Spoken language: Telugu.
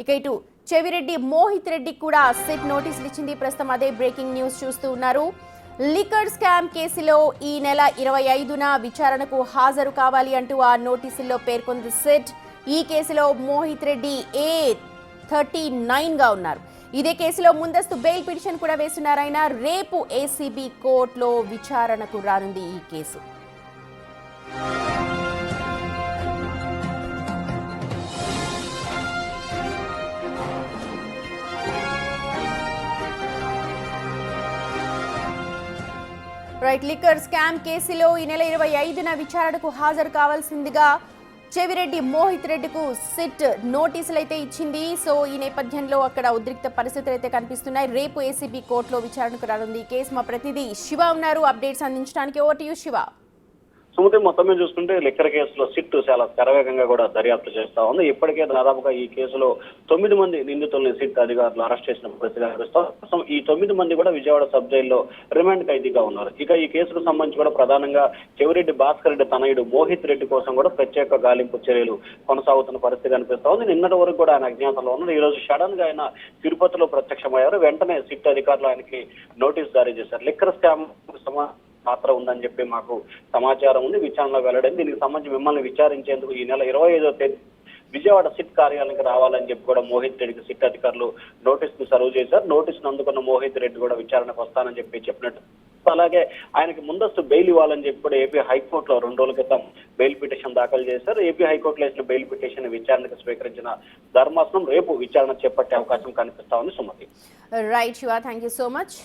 ఇక ఇటు చెవిరెడ్డి మోహిత్ రెడ్డి కూడా సిట్ నోటీసులు ఇచ్చింది. ప్రస్తుతం అదే బ్రేకింగ్ న్యూస్ చూస్తూ ఉన్నారు. లిక్కర్ స్కామ్ కేసులో ఈ నెల 25న విచారణకు హాజరు కావాలి అంటూ ఆ నోటీసుల్లో పేర్కొంది సిట్. ఈ కేసులో మోహిత్ రెడ్డి A39గా ఉన్నారు. ఇదే కేసులో ముందస్తు బెయిల్ పిటిషన్ కూడా వేస్తున్నారు ఆయన. రేపు ఏసీబీ కోర్టులో విచారణకు రానుంది ఈ కేసు. రైట్, లిక్కర్ స్కామ్ కేసులో ఈ నెల 25న విచారణకు హాజరు కావాల్సిందిగా చెవిరెడ్డి మోహిత్ రెడ్డికు సిట్ నోటీసులు అయితే ఇచ్చింది. సో ఈ నేపథ్యంలో అక్కడ ఉద్రిక్త పరిస్థితులు అయితే కనిపిస్తున్నాయి. రేపు ఏసీబీ కోర్టులో విచారణకు రానుంది ఈ కేసు. మా ప్రతినిధి శివ ఉన్నారు అప్డేట్స్ అందించడానికి. Over to you Shiva. Sumathi, మొత్తం మీద చూసుకుంటే లిక్కర్ కేసులో సిట్ చాలా శరవేగంగా కూడా దర్యాప్తు చేస్తా ఉంది. ఇప్పటికే దాదాపుగా ఈ కేసులో 9 మంది నిందితుల్ని సిట్ అధికారులు అరెస్ట్ చేసిన పరిస్థితి కనిపిస్తాం. ఈ 9 మంది కూడా విజయవాడ సబ్ జైల్లో రిమాండ్ ఖైదీగా ఉన్నారు. ఇక ఈ కేసుకు సంబంధించి కూడా ప్రధానంగా చెవిరెడ్డి భాస్కర్ రెడ్డి తనయుడు మోహిత్ రెడ్డి కోసం కూడా ప్రత్యేక గాలింపు చర్యలు కొనసాగుతున్న పరిస్థితి కనిపిస్తా ఉంది. నిన్నటి వరకు కూడా ఆయన అజ్ఞాతంలో ఉన్నారు. ఈ రోజు సడన్ గా ఆయన తిరుపతిలో ప్రత్యక్షమయ్యారు. వెంటనే సిట్ అధికారులు ఆయనకి నోటీస్ జారీ చేశారు. లిక్కర్ స్కామ్ పాత్ర ఉందని చెప్పి మాకు సమాచారం ఉంది, విచారణలో వెల్లడైంది. దీనికి సంబంధించి మిమ్మల్ని విచారించేందుకు ఈ నెల 25వ తేదీ విజయవాడ సిట్ కార్యాలయానికి రావాలని చెప్పి కూడా మోహిత్ రెడ్డికి సిట్ అధికారులు నోటీస్ ను సర్వ్ చేశారు. నోటీస్ ను అందుకున్న మోహిత్ రెడ్డి కూడా విచారణకు వస్తానని చెప్పి చెప్పినట్టు, అలాగే ఆయనకి ముందస్తు బెయిల్ ఇవ్వాలని చెప్పి కూడా ఏపీ హైకోర్టులో 2 రోజుల క్రితం బెయిల్ పిటిషన్ దాఖలు చేశారు. ఏపీ హైకోర్టులో వేసిన బెయిల్ పిటిషన్ విచారణకు స్వీకరించిన ధర్మాసనం రేపు విచారణ చేపట్టే అవకాశం కనిపిస్తా ఉంది. Sumathi. Right Shiva, thank you so much.